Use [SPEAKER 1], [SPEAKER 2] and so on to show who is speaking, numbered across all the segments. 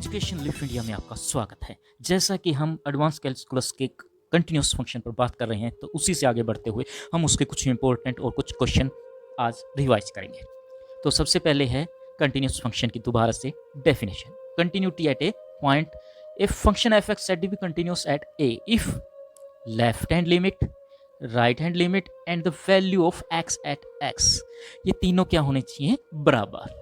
[SPEAKER 1] Education live India में आपका स्वागत है। जैसा कि हम एडवांस कैलकुलस के कंटिन्यूस फंक्शन पर बात कर रहे हैं, तो उसी से आगे बढ़ते हुए हम उसके कुछ इंपॉर्टेंट और कुछ क्वेश्चन आज रिवाइज करेंगे। तो सबसे पहले है कंटिन्यूस फंक्शन की दोबारा से definition. Continuity at a point, if function f x said to be continuous at a if left hand limit, right hand limit and the value of x at x, ये तीनों क्या होने चाहिए? बराबर।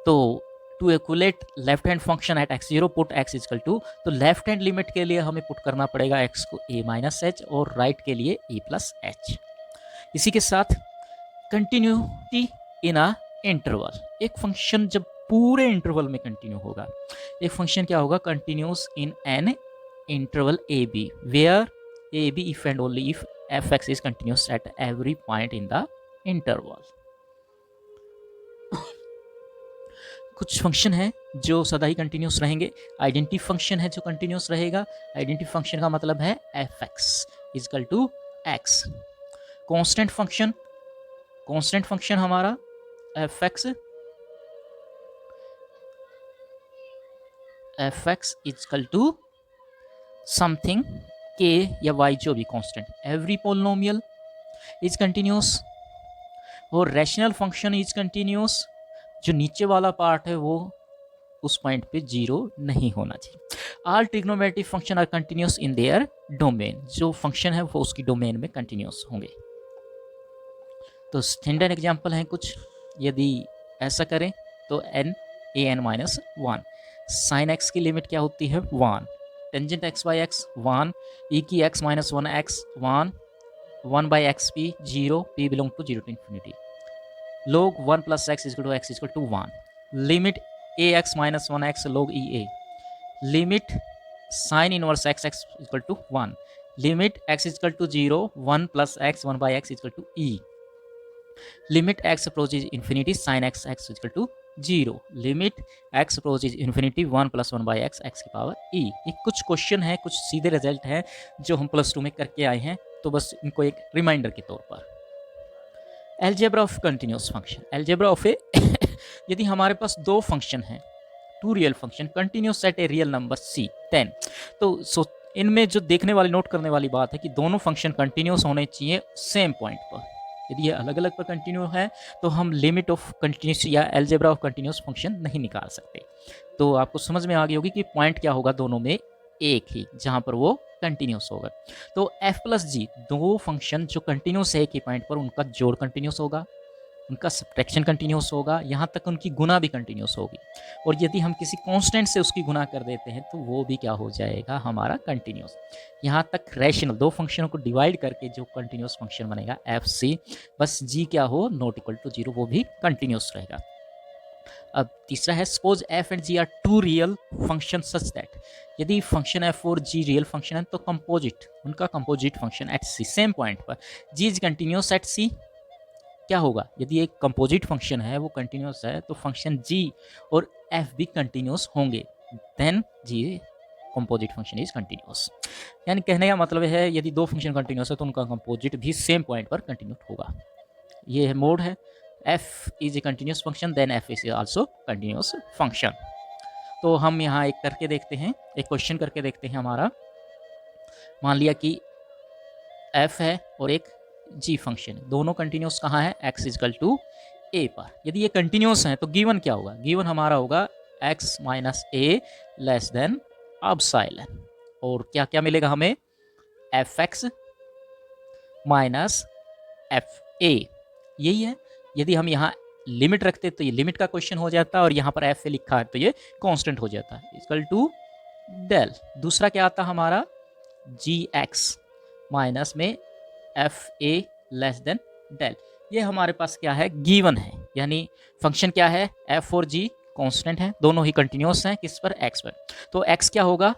[SPEAKER 1] तो to evaluate left hand function at x zero put x is equal to, तो left hand limit के लिए हमें पुट करना पड़ेगा एक्स को ए माइनस एच और राइट के लिए ए प्लस एच। इसी के साथ कंटिन्यूटी इन अ इंटरवल, एक फंक्शन जब पूरे इंटरवल में कंटिन्यू होगा, एक फंक्शन क्या होगा? Continuous in an interval a b where a b if and only if f x is continuous at every point in the interval. कुछ function है जो सदा ही कंटिन्यूस रहेंगे। आइडेंटिटी फंक्शन है जो कंटिन्यूस रहेगा। आइडेंटिटी फंक्शन का मतलब है f x is equal to x. Constant function, constant function हमारा f x is equal to something के या वाई, जो भी constant. Every polynomial is continuous और रैशनल फंक्शन इज कंटिन्यूस, जो नीचे वाला पार्ट है वो उस पॉइंट पे जीरो नहीं होना चाहिए। All trigonometric function are continuous in their domain, जो फंक्शन है वो उसकी डोमेन में कंटिन्यूस होंगे। तो स्टैंडर्ड एग्जांपल हैं कुछ। यदि ऐसा करें तो n a n minus one, sine x की लिमिट क्या होती है? One, tangent x by x one, e की x minus one x one, one by x p zero, p belong to zero to infinity, log 1 plus x is equal to 1, limit ax minus 1x log e a, limit sin inverse x x is equal to 1, limit x is equal to 0, 1 plus x 1 by x is equal to e, limit x approaches infinity sin x x is equal to 0, limit x approaches infinity 1 plus 1 by x x की power e। ये कुछ question है, कुछ सीधे result हैं जो हम +2 में करके आए हैं, तो बस इनको एक रिमाइंडर के तौर पर। Algebra of continuous function, algebra of a यदि हमारे पास दो फंक्शन हैं, two real function continuous at a real number c 10, तो इनमें जो देखने वाली, नोट करने वाली बात है कि दोनों फंक्शन कंटिन्यूस होने चाहिए सेम पॉइंट पर। यदि ये अलग अलग पर कंटिन्यू है तो हम लिमिट ऑफ कंटिन्यूस या एल्जेब्रा ऑफ कंटिन्यूस फंक्शन नहीं निकाल सकते। तो आपको समझ में आ गई होगी कि पॉइंट क्या होगा दोनों में, एक ही, जहाँ पर वो कंटिन्यूस होगा। तो f प्लस जी, दो फंक्शन जो कंटिन्यूस है एक ही पॉइंट पर, उनका जोड़ कंटिन्यूस होगा, उनका सब्ट्रैक्शन कंटिन्यूस होगा, यहाँ तक उनकी गुना भी कंटिन्यूस होगी। और यदि हम किसी कांस्टेंट से उसकी गुना कर देते हैं तो वो भी क्या हो जाएगा? हमारा कंटिन्यूस। यहाँ तक रैशनल दो फंक्शनों को डिवाइड करके जो कंटिन्यूस फंक्शन बनेगा एफ सी, बस जी क्या हो? नॉट इक्वल टू जीरो, वो भी कंटिन्यूस रहेगा। अब तीसरा है suppose f and g are two real function such that, यदि फंक्शन एफ और जी रियल फंक्शन है तो कंपोजिट, उनका composite function at c same point पर, g is continuous at c, क्या होगा? यदि एक कंपोजिट फंक्शन है वो कंटिन्यूस है तो फंक्शन जी और एफ भी कंटिन्यूस होंगे, then g composite function is continuous. यानी कहने का मतलब है यदि दो फंक्शन कंटिन्यूस है तो उनका कंपोजिट भी सेम पॉइंट पर कंटिन्यूस होगा। ये मोड है f is a continuous function, then f is also continuous function। तो हम यहाँ एक करके देखते हैं, एक क्वेश्चन करके देखते हैं हमारा। मान लिया कि f है और एक g फंक्शन है, दोनों कंटिन्यूस कहाँ है? x इजकल टू a पर। यदि ये कंटिन्यूस हैं तो गिवन क्या होगा? गिवन हमारा होगा x minus a less than epsilon, और क्या क्या मिलेगा हमें? fx माइनस fa, यही है। यदि हम यहाँ लिमिट रखते तो ये लिमिट का क्वेश्चन हो जाता, और यहाँ पर एफ ए लिखा है तो ये कांस्टेंट हो जाता है, इक्वल टू डेल। दूसरा क्या आता हमारा? जी एक्स माइनस में f a less than del, ये हमारे पास क्या है? गिवन है। यानी फंक्शन क्या है? एफ और जी कांस्टेंट है, दोनों ही कंटिन्यूस हैं, किस पर? एक्स पर। तो एक्स क्या होगा?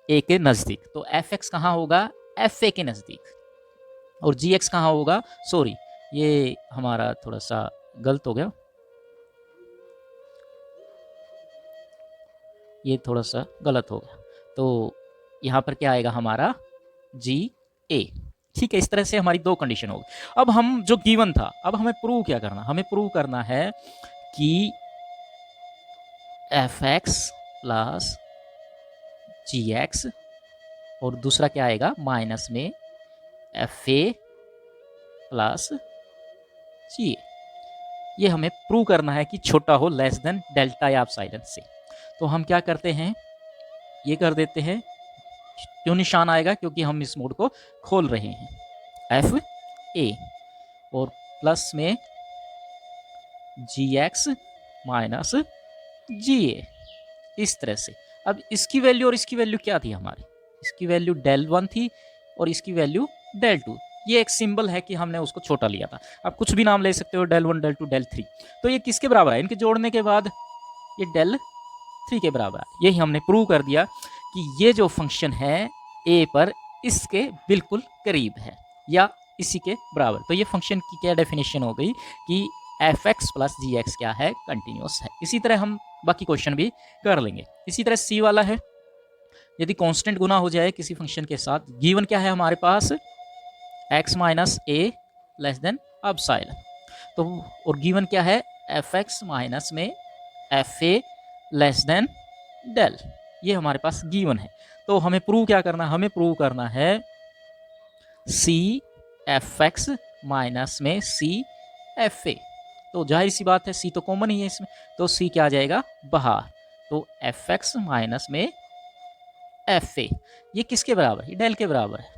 [SPEAKER 1] ए के नज़दीक, तो एफ एक्स कहाँ होगा? एफ ए के नज़दीक। और जी एक्स कहाँ होगा? सॉरी, ये हमारा थोड़ा सा गलत हो गया, ये थोड़ा सा गलत हो गया। तो यहाँ पर क्या आएगा हमारा? जी ए। ठीक है, इस तरह से हमारी दो कंडीशन होगी। अब हम जो गिवन था, अब हमें प्रूव क्या करना? हमें प्रूव करना है कि एफ एक्स प्लस जी एक्स, और दूसरा क्या आएगा माइनस में एफ ए प्लस जी ए। ये हमें प्रूव करना है कि छोटा हो लेस देन डेल्टा या एप्सिलॉन से। तो हम क्या करते हैं, ये कर देते हैं, क्यों निशान आएगा, क्योंकि हम इस मोड को खोल रहे हैं, एफ ए और प्लस में जी एक्स माइनस जी ए, इस तरह से। अब इसकी वैल्यू और इसकी वैल्यू क्या थी हमारी, इसकी वैल्यू डेल 1 थी और इसकी वैल्यू डेल 2। ये एक सिंबल है कि हमने उसको छोटा लिया था। आप कुछ भी नाम ले सकते हो, डेल 1 डेल 2 डेल 3। तो ये किसके बराबर है, इनके जोड़ने के बाद ये डेल 3 के बराबर है। यही हमने प्रूव कर दिया कि ये जो फंक्शन है ए पर इसके बिल्कुल करीब है या इसी के बराबर। तो ये फंक्शन की क्या डेफिनेशन हो गई कि एफ एक्स प्लस जी एक्स क्या है, कंटिन्यूस है। इसी तरह हम बाकी क्वेश्चन भी कर लेंगे। इसी तरह सी वाला है, यदि कांस्टेंट गुना हो जाए किसी फंक्शन के साथ, गिवन क्या है हमारे पास, x minus a less than epsilon. तो और गिवन क्या है, एफ एक्स माइनस में f a less than del, ये हमारे पास गिवन है। तो हमें प्रूव क्या करना है, हमें प्रूव करना है सी एफ एक्स माइनस में सी एफ ए। तो जाहिर सी बात है सी तो कॉमन ही है इसमें, तो सी क्या आ जाएगा बाहर। तो एफ एक्स माइनस में एफ ए, ये किसके बराबर है, डेल के बराबर है।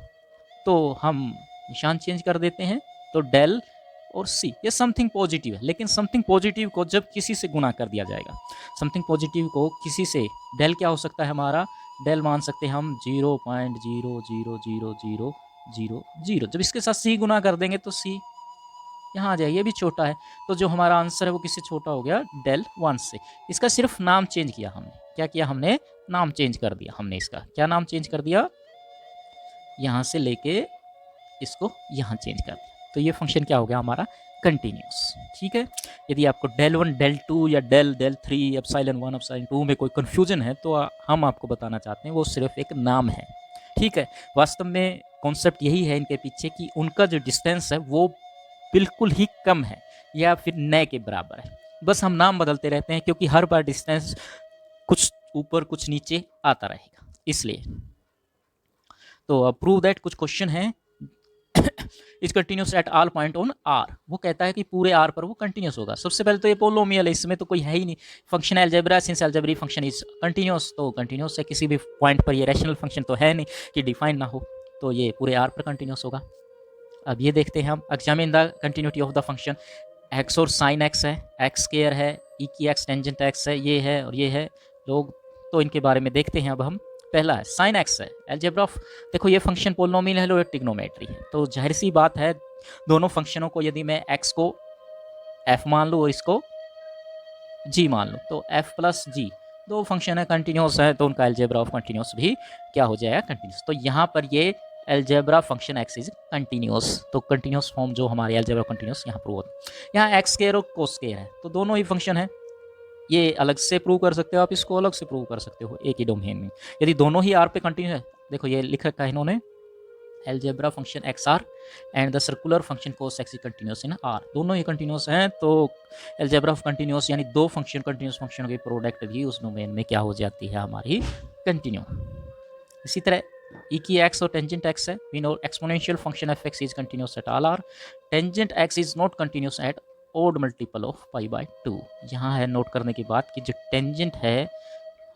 [SPEAKER 1] तो हम निशान चेंज कर देते हैं, तो डेल और सी, ये समथिंग पॉजिटिव है। लेकिन समथिंग पॉजिटिव को जब किसी से गुना कर दिया जाएगा, समथिंग पॉजिटिव को किसी से, डेल क्या हो सकता है हमारा, डेल मान सकते हैं हम 0.0000000। जब इसके साथ सी गुना कर देंगे तो सी यहाँ आ जाएगी, ये भी छोटा है। तो जो हमारा आंसर है वो किससे छोटा हो गया, डेल 1 से। इसका सिर्फ नाम चेंज किया हमने, क्या किया हमने, नाम चेंज कर दिया हमने। इसका क्या नाम चेंज कर दिया, यहाँ से लेके इसको यहाँ चेंज कर दिया। तो ये फंक्शन क्या हो गया हमारा, कंटिन्यूस। ठीक है, यदि आपको डेल 1 डेल 2 या डेल डेल 3 एप्सिलॉन 1 एप्सिलॉन 2 में कोई कन्फ्यूजन है तो हम आपको बताना चाहते हैं वो सिर्फ एक नाम है। ठीक है, वास्तव में कॉन्सेप्ट यही है इनके पीछे कि उनका जो डिस्टेंस है वो बिल्कुल ही कम है या फिर नए के बराबर है। बस हम नाम बदलते रहते हैं क्योंकि हर बार डिस्टेंस कुछ ऊपर कुछ नीचे आता रहेगा, इसलिए। तो अब प्रूव दैट, कुछ क्वेश्चन है is continuous at all point on R. वो कहता है कि पूरे आर पर वो कंटिन्यूस होगा। सबसे पहले तो ये पोलोमियल है, इसमें तो कोई है ही नहीं। Function algebra, since algebraic function is continuous, तो कंटिन्यूस है किसी भी पॉइंट पर। ये रैशनल फंक्शन तो है नहीं कि डिफाइन ना हो, तो ये पूरे आर पर कंटिन्यूस होगा। अब ये देखते हैं हम, examine the continuity of the function. X और साइन एक्स है, एक्स स्क्वायर है, ई की एक्स टेंजेंट एक्स है, ये है और ये है लोग। तो इनके बारे में देखते हैं अब हम। पहला है साइन एक्स है, अलजेब्रा ऑफ, देखो ये फंक्शन पोलिनोमियल है, लो ये ट्रिग्नोमेट्री है। तो जाहिर सी बात है दोनों फंक्शनों को यदि मैं एक्स को एफ मान लूँ और इसको जी मान लूँ, तो एफ प्लस जी दो फंक्शन है, कंटिन्यूस है, तो उनका अलजेब्रा ऑफ कंटिन्यूस भी क्या हो जाएगा, कंटिन्यूस। तो यहाँ पर ये algebra function x is continuous, तो कंटिन्यूस फॉर्म जो हमारे अलजेब्रा कंटिन्यूस यहाँ प्रूव होता है। यहाँ एक्स स्क्वायर और कोस स्क्वायर है, तो दोनों ही फंक्शन है, ये अलग से प्रूव कर सकते हो आप, इसको अलग से प्रूव कर सकते हो एक ही डोमेन में। यदि दोनों ही आर पे कंटिन्यू है, देखो ये लिख रखा है इन्होंने, algebra function x R and the circular function cos x continuous in R, दोनों ही कंटिन्यूस हैं। तो अलजेब्रा ऑफ कंटिन्यूस यानी दो फंक्शन कंटिन्यूस फंक्शन की प्रोडक्ट भी उस डोमेन में क्या हो जाती है, हमारी कंटिन्यू। इसी तरह ई की एक्स और टेंजेंट एक्स है, we know exponential function f x is continuous at all R, tangent x is not continuous at odd multiple of pi by 2। यहाँ है नोट करने की बात कि जो टेंजेंट है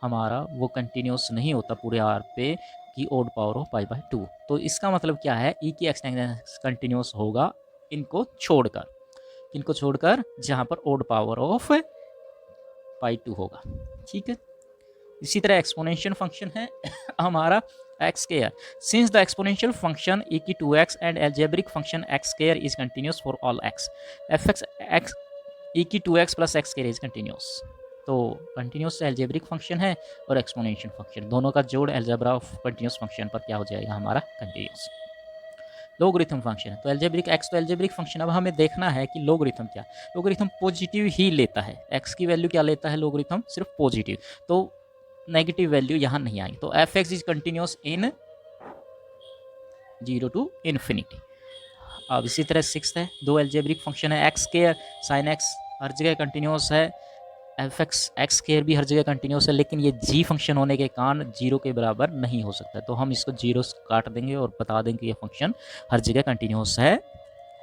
[SPEAKER 1] हमारा वो कंटिन्यूस नहीं होता पूरे आर पे की odd power of pi by 2। तो इसका मतलब क्या है, ई की एक्सटेंशन कंटिन्यूस होगा इनको छोड़कर, इनको छोड़कर जहाँ पर ओड पावर ऑफ पाई 2 होगा। ठीक है, इसी तरह एक्सपोनेंशियल फंक्शन है हमारा x square, since the exponential function e की 2x and algebraic function x square is continuous for all x, F x e की 2x plus x square is continuous. तो कंटिन्यूस अलजेब्रिक फंक्शन है और exponential function, दोनों का जोड़ algebra of continuous function पर क्या हो जाएगा, हमारा कंटिन्यूस। लोगरिथम फंक्शन है, तो अलजेब्रिक एक्स तो अलजेब्रिक फंक्शन। अब हमें देखना है कि लोगरिथम क्या, लोगरिथम पॉजिटिव ही लेता है, एक्स की वैल्यू क्या लेता है लोगरिथम, सिर्फ पॉजिटिव, तो नेगेटिव वैल्यू यहाँ नहीं आएगी। तो F x is continuous in 0 to infinity. अब इसी तरह 6th है, दो अलजेब्रिक फंक्शन है, एक्स स्क्वायर साइन एक्स हर जगह कंटिन्यूस है, एफ एक्स स्क्वायर भी हर जगह कंटिन्यूस है, लेकिन ये जी फंक्शन होने के कारण जीरो के बराबर नहीं हो सकता, तो हम इसको जीरो काट देंगे और बता देंगे कि ये फंक्शन हर जगह कंटिन्यूस है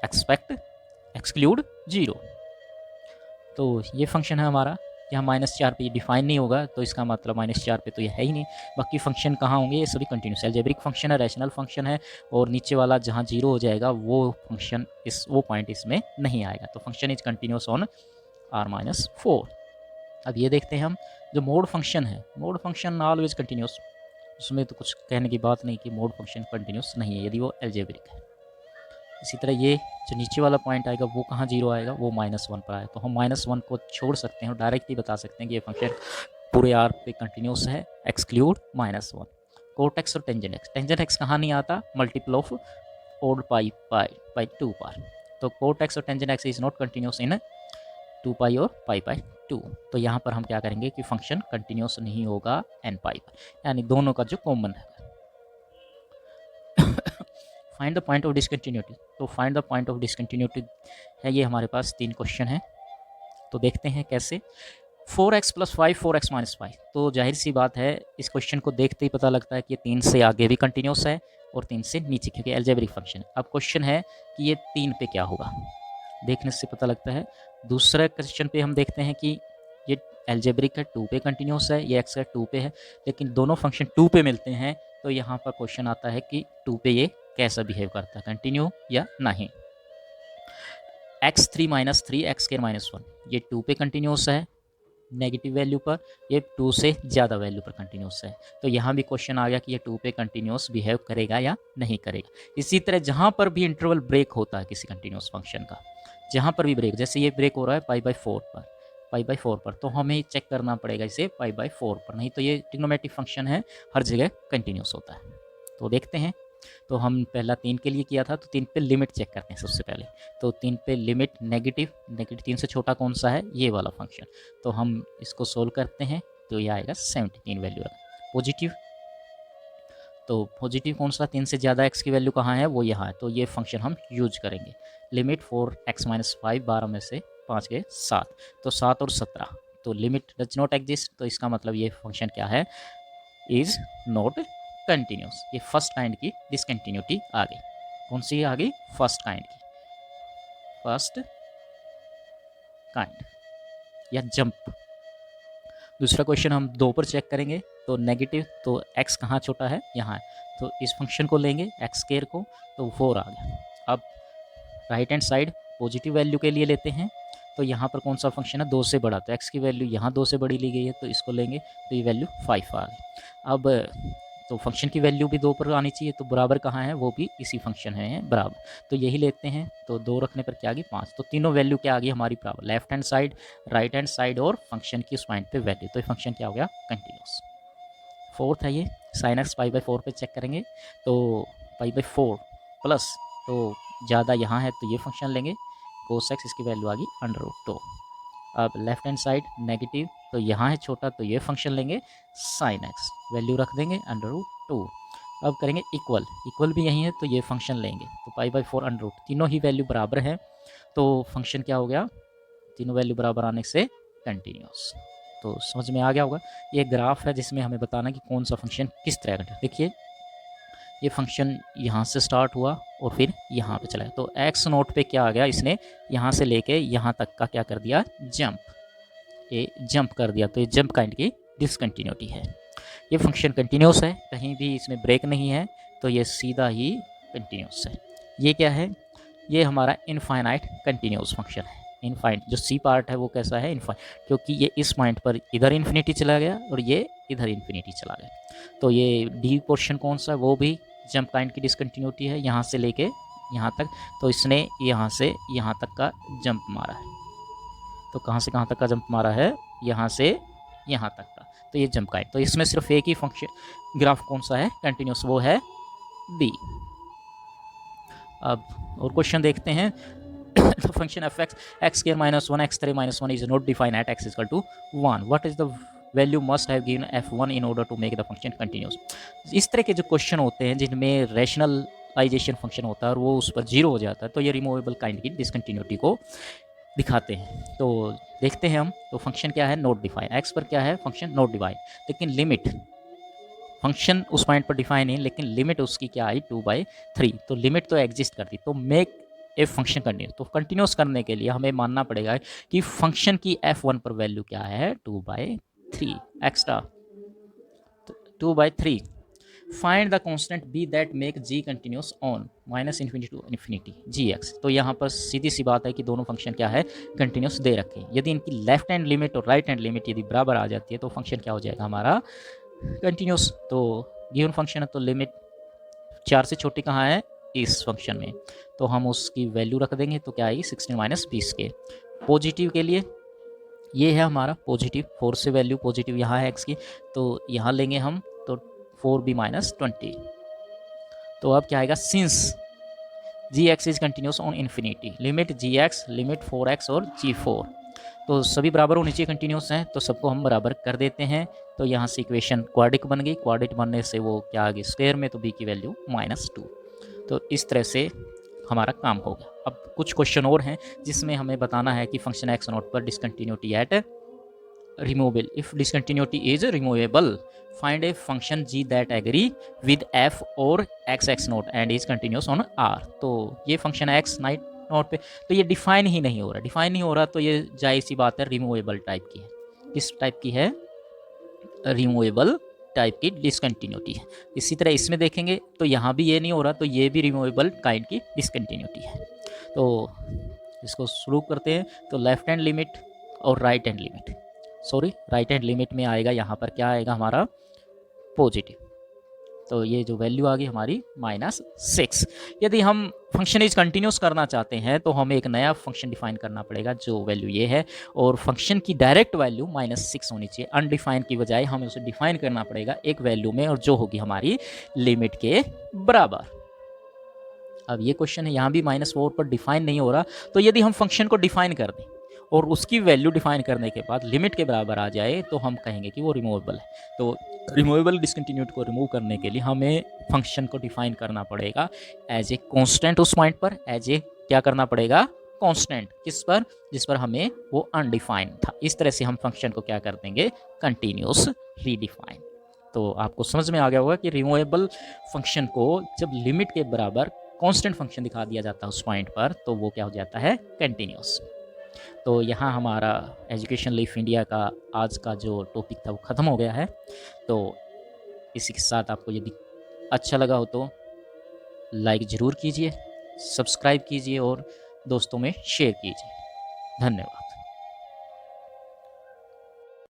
[SPEAKER 1] एक्सपेक्ट एक्सक्लूड जीरो। तो ये फंक्शन है हमारा, यहाँ -4 पे ये डिफाइन नहीं होगा, तो इसका मतलब -4 पे तो ये है ही नहीं। बाकी फंक्शन कहाँ होंगे, ये सभी कंटिन्यूस अलजेब्रिक फंक्शन है, रैशनल फंक्शन है, और नीचे वाला जहाँ जीरो हो जाएगा वो फंक्शन वो पॉइंट इसमें नहीं आएगा। तो function is continuous on R-4। अब ये देखते हैं हम, जो मोड फंक्शन है, मोड फंक्शन ऑलवेज कंटिन्यूस, उसमें तो कुछ कहने की बात नहीं कि मोड फंक्शन कंटिन्यूस नहीं है यदि वो अलजेब्रिक है। इसी तरह ये जो नीचे वाला पॉइंट आएगा वो कहाँ जीरो आएगा, वो -1 पर आएगा, तो हम -1 को छोड़ सकते हैं और डायरेक्ट ही बता सकते हैं कि ये फंक्शन पूरे आर पे कंटिन्यूस है एक्सक्लूड -1। कोट एक्स और टेंजेंट एक्स कहाँ नहीं आता, मल्टीपल ऑफ ओड पाई 2 पर, तो कोट एक्स और tangent x is not continuous in 2 पाई और पाई 2। तो यहाँ पर हम क्या करेंगे कि फंक्शन कंटिन्यूस नहीं होगा n पाई पर, यानी दोनों का जो कॉमन है। Find the point of discontinuity, तो find the point of discontinuity है, ये हमारे पास 3 क्वेश्चन है, तो देखते हैं कैसे। 4x + 5 4x - 5, तो जाहिर सी बात है इस क्वेश्चन को देखते ही पता लगता है कि ये 3 से आगे भी कंटिन्यूस है और 3 से नीचे, क्योंकि अलजेब्रिक फंक्शन है। अब क्वेश्चन है कि ये 3 पे क्या होगा, देखने से पता लगता है। दूसरा क्वेश्चन पे हम देखते हैं कि ये अलजेब्रिक है, 2 पे कंटिन्यूस है, ये x का 2 पे है, लेकिन दोनों फंक्शन 2 पे मिलते हैं, तो यहाँ पर क्वेश्चन आता है कि 2 पे ये कैसा बिहेव करता है, कंटिन्यू या नहीं। x3 - 3 x² - 1, ये 2 पे कंटिन्यूस है नेगेटिव वैल्यू पर, ये 2 से ज़्यादा वैल्यू पर कंटिन्यूस है, तो यहाँ भी क्वेश्चन आ गया कि ये 2 पे कंटिन्यूस बिहेव करेगा या नहीं करेगा। इसी तरह जहाँ पर भी इंटरवल ब्रेक होता है किसी कंटिन्यूस फंक्शन का, जहाँ पर भी ब्रेक, जैसे ये ब्रेक हो रहा है π/4 पर, तो हमें चेक करना पड़ेगा इसे π/4 पर, नहीं तो ये ट्रिग्नोमेट्रिक फंक्शन है, हर जगह कंटिन्यूस होता है। तो देखते हैं, तो हम पहला 3 के लिए किया था, तो 3 पे लिमिट चेक करते हैं सबसे पहले। तो 3 पे लिमिट नेगेटिव 3 से छोटा कौन सा है, ये वाला फंक्शन, तो हम इसको सोल्व करते हैं, तो ये आएगा 17 वैल्यू आएगा। पॉजिटिव, तो पॉजिटिव कौन सा, 3 से ज़्यादा x की वैल्यू कहाँ है, वो यहाँ है, तो ये फंक्शन हम यूज करेंगे। लिमिट 4x - 5, 12 में से 5 गए 7, तो 7 और 17, तो लिमिट डज नॉट एग्जिस्ट, तो इसका मतलब ये फंक्शन क्या है, इज नॉट कंटिन्यूस। ये फर्स्ट काइंड की डिसकंटिन्यूटी आ गई। कौन सी आ गई, फर्स्ट काइंड की, फर्स्ट काइंड या जंप। दूसरा क्वेश्चन हम 2 पर चेक करेंगे, तो नेगेटिव, तो x कहाँ छोटा है, यहाँ है, तो इस फंक्शन को लेंगे x² को, तो 4 आ गया। अब right hand side positive value के लिए लेते हैं, तो यहाँ पर कौन सा फंक्शन है, 2 से बड़ा, तो x की वैल्यू यहाँ 2 से बड़ी ली गई है, तो इसको लेंगे, तो ये वैल्यू 5 आ गई। अब तो फंक्शन की वैल्यू भी 2 पर आनी चाहिए, तो बराबर कहाँ है, वो भी इसी फंक्शन है बराबर, तो यही लेते हैं, तो 2 रखने पर क्या आ गई, 5, तो तीनों वैल्यू क्या आ गई हमारी बराबर, left hand side, right hand side और फंक्शन की उस पॉइंट पे वैल्यू, तो ये फंक्शन क्या हो गया, कंटिन्यूस। फोर्थ है ये sin x π/4 पे चेक करेंगे, तो π/4 प्लस, तो ज़्यादा यहाँ है तो ये फंक्शन लेंगे, cos x इसकी वैल्यू आ गई √2। अब लेफ्ट हैंड साइड नेगेटिव, तो यहाँ है छोटा, तो ये फंक्शन लेंगे sin x, वैल्यू रख देंगे √2। अब करेंगे इक्वल भी यही है, तो ये फंक्शन लेंगे, तो π/4 √2, तीनों ही वैल्यू बराबर है, तो फंक्शन क्या हो गया, तीनों वैल्यू बराबर आने से कंटिन्यूस। तो समझ में आ गया होगा, ये ग्राफ है जिसमें हमें बताना कि कौन सा फंक्शन किस तरह का। देखिए ये फंक्शन यहाँ से स्टार्ट हुआ और फिर यहाँ पे चला, तो x नोट पे क्या आ गया, इसने यहाँ से लेके यहाँ तक का क्या कर दिया, जंप, ये जंप कर दिया, तो ये जंप काइंड की डिसकंटिन्यूटी है। ये फंक्शन कंटिन्यूस है, कहीं भी इसमें ब्रेक नहीं है, तो ये सीधा ही कंटिन्यूस है। ये क्या है, ये हमारा इनफाइनाइट कंटिन्यूस फंक्शन है। इनफाइनाइट जो सी पार्ट है वो कैसा है, इनफाइनाइट, क्योंकि ये इस पॉइंट पर इधर इन्फिनिटी चला गया और ये इधर इन्फिनिटी चला गया, तो ये डी पोर्शन कौन सा है, वो भी जंप काइंड की डिसकंटिन्यूटी है, यहाँ से लेके यहाँ तक, तो इसने यहाँ से यहाँ तक का जंप मारा है, तो कहाँ से कहाँ तक का जंप मारा है, यहाँ से यहाँ तक का, तो ये जंप काइंड, तो इसमें सिर्फ एक ही फंक्शन ग्राफ कौन सा है कंटिन्यूस, वो है बी। अब और क्वेश्चन देखते हैं, तो function f x² - 1 x³ - 1 is not defined at x = 1, what is the value must have given f1 in order to make the function continuous। इस तरह के जो क्वेश्चन होते हैं जिनमें रैशनलाइजेशन फंक्शन होता है और वो उस पर 0 हो जाता है, तो ये रिमूवेबल काइंड की डिसकंटिन्यूटी को दिखाते हैं। तो देखते हैं हम, तो फंक्शन क्या है, नॉट डिफाइन। एक्स पर क्या है, फंक्शन नॉट डिफाइन, लेकिन लिमिट, फंक्शन उस पॉइंट पर डिफाइन है लेकिन लिमिट उसकी क्या आई, 2/3। तो लिमिट तो एग्जिस्ट करती, तो मेक ए फंक्शन कंटिन्यूस। तो कंटिन्यूस करने के लिए हमें मानना पड़ेगा कि फंक्शन की f1 पर वैल्यू क्या है, 2/3 extra, 2/3। Find the constant b that make g continuous on -∞ to infinity g x. तो यहाँ पर सीधी सी बात है कि दोनों फंक्शन क्या है, कंटिन्यूस दे रखे हैं। यदि इनकी लेफ्ट हैंड लिमिट और राइट हैंड लिमिट यदि बराबर आ जाती है तो फंक्शन क्या हो जाएगा हमारा, कंटिन्यूस। तो गिवन फंक्शन है तो लिमिट 4 से छोटी कहाँ है, इस फंक्शन में, तो हम उसकी वैल्यू रख देंगे। तो क्या आएगी, 16 - 20 के। पॉजिटिव के लिए ये है हमारा पॉजिटिव, 4 से वैल्यू पॉजिटिव यहाँ है एक्स की, तो यहाँ लेंगे हम, तो 4b - 20। तो अब क्या आएगा, since g x is continuous on infinity, limit g x, limit 4x और g4, तो सभी बराबर होनी चाहिए, कंटिन्यूस हैं, तो सबको हम बराबर कर देते हैं। तो यहाँ से इक्वेशन क्वाड्रिक बन गई, क्वाड्रिक बनने से वो क्या आ गई, स्क्वायर में, तो b की वैल्यू -2। तो इस तरह से हमारा काम होगा। अब कुछ क्वेश्चन और हैं जिसमें हमें बताना है कि फंक्शन एक्स नॉट पर discontinuity at removable, if discontinuity is removable, find a function g that agree with f or x note and is continuous on r। तो ये फंक्शन x नोट पे, तो ये डिफाइन ही नहीं हो रहा, डिफाइन नहीं हो रहा, तो ये जाहिर सी बात है रिमूवेबल टाइप की है। किस टाइप की है, रिमूवेबल टाइप की डिसकंटिन्यूटी है। इसी तरह इसमें देखेंगे तो यहाँ भी ये नहीं हो रहा, तो ये भी रिमूवेबल काइंड की डिसकंटिन्यूटी है। तो इसको शुरू करते हैं। तो लेफ्ट हैंड लिमिट और right hand limit, sorry right hand limit में आएगा यहाँ पर क्या आएगा हमारा, पॉजिटिव। तो ये जो वैल्यू आ गई हमारी -6। यदि हम फंक्शन इज कंटिन्यूस करना चाहते हैं तो हमें एक नया फंक्शन डिफाइन करना पड़ेगा, जो वैल्यू ये है, और फंक्शन की डायरेक्ट वैल्यू -6 होनी चाहिए। अनडिफाइन की बजाय हमें उसे डिफाइन करना पड़ेगा एक वैल्यू में, और जो होगी हमारी लिमिट के बराबर। अब ये क्वेश्चन है, यहाँ भी -4 पर डिफाइन नहीं हो रहा, तो यदि हम फंक्शन को डिफाइन कर दें और उसकी वैल्यू डिफाइन करने के बाद लिमिट के बराबर आ जाए तो हम कहेंगे कि वो रिमूवेबल है। तो रिमूवेबल डिसकंटिन्यूटी को रिमूव करने के लिए हमें फंक्शन को डिफाइन करना पड़ेगा एज ए कांस्टेंट उस पॉइंट पर, एज ए क्या करना पड़ेगा, कांस्टेंट, किस पर, जिस पर हमें वो अनडिफाइंड था। इस तरह से हम फंक्शन को क्या कर देंगे, कंटिन्यूस रीडिफाइन। तो आपको समझ में आ गया होगा कि रिमूवेबल फंक्शन को जब लिमिट के बराबर कांस्टेंट फंक्शन दिखा दिया जाता है उस पॉइंट पर, तो वो क्या हो जाता है, कंटिन्यूस। तो यहाँ हमारा एजुकेशन लीफ इंडिया का आज का जो टॉपिक था वो ख़त्म हो गया है। तो इसी के साथ आपको यदि अच्छा लगा हो तो लाइक ज़रूर कीजिए, सब्सक्राइब कीजिए और दोस्तों में शेयर कीजिए। धन्यवाद।